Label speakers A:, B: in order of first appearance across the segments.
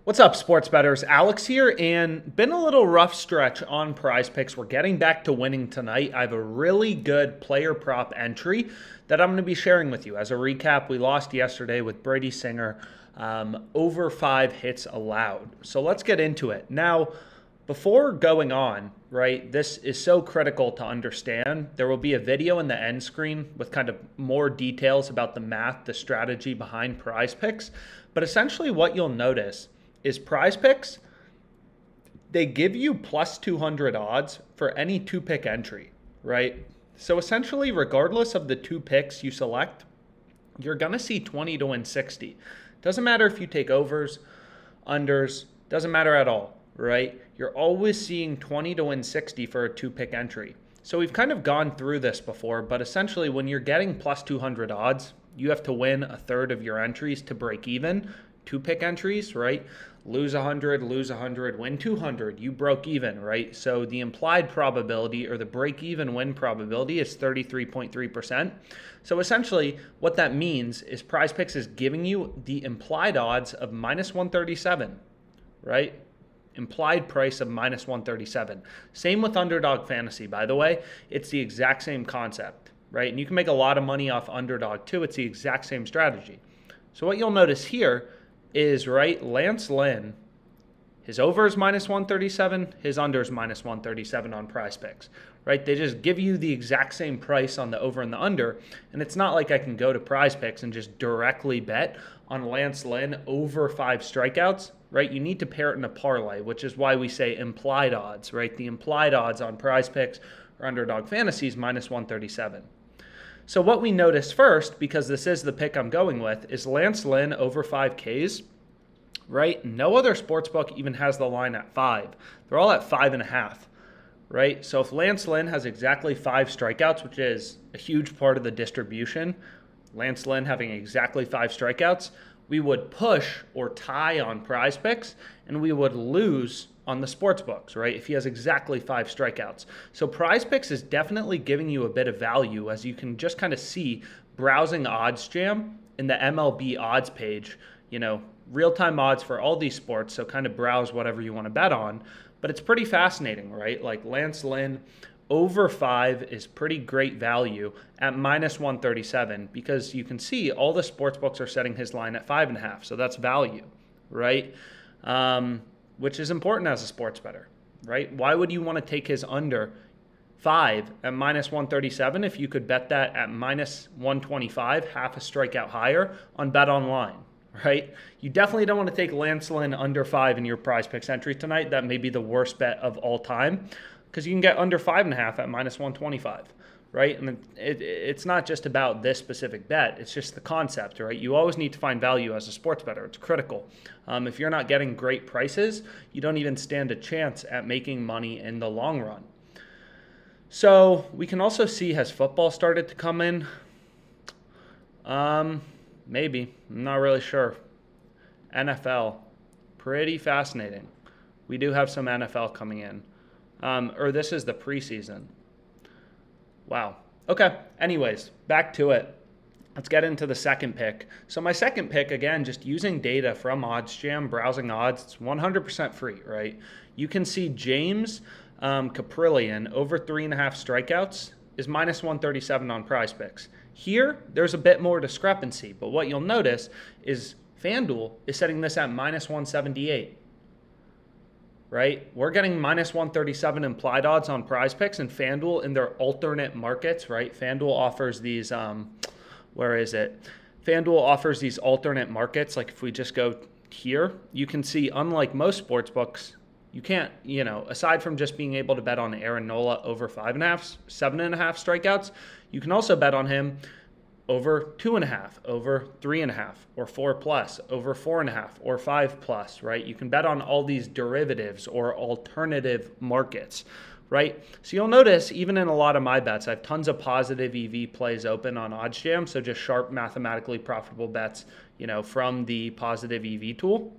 A: What's up, sports bettors? Alex here, and been a little rough stretch on PrizePicks. We're getting back to winning tonight. I have a really good player prop entry that I'm going to be sharing with you. As a recap, we lost yesterday with Brady Singer, over 5 hits allowed. So let's get into it. Now, before going on, right, this is so critical to understand. There will be a video in the end screen with kind of more details about the math, the strategy behind PrizePicks. But essentially what you'll notice is PrizePicks, they give you plus 200 odds for any 2-pick entry, right? So essentially, regardless of the 2 picks you select, you're going to see 20 to win 60. Doesn't matter if you take overs, unders, doesn't matter at all, right? You're always seeing 20 to win 60 for a 2-pick entry. So we've kind of gone through this before, but essentially when you're getting plus 200 odds, you have to win a third of your entries to break even. 2-pick entries, right? Lose 100, lose 100, win 200. You broke even, right? So the implied probability or the break-even win probability is 33.3%. So essentially what that means is PrizePicks is giving you the implied odds of minus 137, right? Implied price of minus 137. Same with Underdog Fantasy, by the way. It's the exact same concept, right? And you can make a lot of money off Underdog too. It's the exact same strategy. So what you'll notice here is, right, Lance Lynn, his over is minus 137, his under is minus 137 on PrizePicks, right? They just give you the exact same price on the over and the under, and it's not like I can go to PrizePicks and just directly bet on Lance Lynn over 5 strikeouts, right? You need to pair it in a parlay, which is why we say implied odds, right? The implied odds on PrizePicks or Underdog Fantasy is minus 137. So what we notice first, because this is the pick I'm going with, is Lance Lynn over 5 Ks, right? No other sportsbook even has the line at 5. They're all at 5.5, right? So if Lance Lynn has exactly 5 strikeouts, which is a huge part of the distribution, Lance Lynn having exactly 5 strikeouts, we would push or tie on PrizePicks, and we would lose on the sports books, right? If he has exactly 5 strikeouts. So PrizePicks is definitely giving you a bit of value, as you can just kind of see browsing OddsJam in the MLB odds page, you know, real-time odds for all these sports. So kind of browse whatever you want to bet on, but it's pretty fascinating, right? Like Lance Lynn over 5 is pretty great value at minus 137, because you can see all the sports books are setting his line at 5.5. So that's value, right? Which is important as a sports bettor, right? Why would you want to take his under 5 at minus 137 if you could bet that at minus 125, half a strikeout higher on Bet Online, right? You definitely don't want to take Lance Lynn under 5 in your PrizePicks entry tonight. That may be the worst bet of all time, because you can get under 5.5 at minus 125. Right? And it's not just about this specific bet. It's just the concept, right? You always need to find value as a sports bettor. It's critical. If you're not getting great prices, you don't even stand a chance at making money in the long run. So we can also see, has football started to come in? Maybe. I'm not really sure. NFL. Pretty fascinating. We do have some NFL coming in. Or this is the preseason. Wow. Okay. Anyways, back to it. Let's get into the second pick. So my second pick, again, just using data from OddsJam, browsing odds, it's 100% free, right? You can see James Caprillion over 3.5 strikeouts is minus 137 on PrizePicks. Here, there's a bit more discrepancy, but what you'll notice is FanDuel is setting this at minus 178. Right? We're getting minus 137 implied odds on PrizePicks, and FanDuel in their alternate markets, right? FanDuel offers these, where is it? FanDuel offers these alternate markets. Like if we just go here, you can see, unlike most sports books, you can't, you know, aside from just being able to bet on Aaron Nola over 5.5, 7.5 strikeouts, you can also bet on him over 2.5, over 3.5, or 4+, over 4.5, or 5+, right? You can bet on all these derivatives or alternative markets, right? So you'll notice, even in a lot of my bets, I have tons of positive EV plays open on OddsJam, so just sharp, mathematically profitable bets, you know, from the positive EV tool.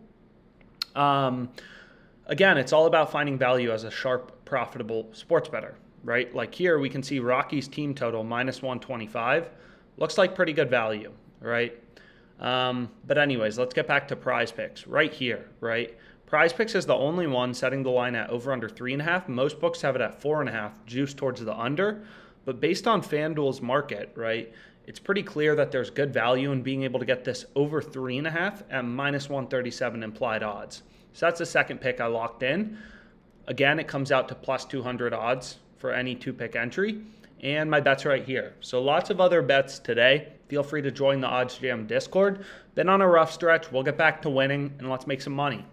A: Again, it's all about finding value as a sharp, profitable sports bettor, right? Like here, we can see Rocky's team total minus 125. Looks like pretty good value, right? But anyways, let's get back to PrizePicks right here, right? PrizePicks is the only one setting the line at over under 3.5. Most books have it at 4.5, juice towards the under. But based on FanDuel's market, right, it's pretty clear that there's good value in being able to get this over 3.5 at minus 137 implied odds. So that's the second pick I locked in. Again, it comes out to plus 200 odds for any 2-pick entry. And my bet's right here. So lots of other bets today. Feel free to join the OddsJam Discord. Been on a rough stretch. We'll get back to winning, and let's make some money.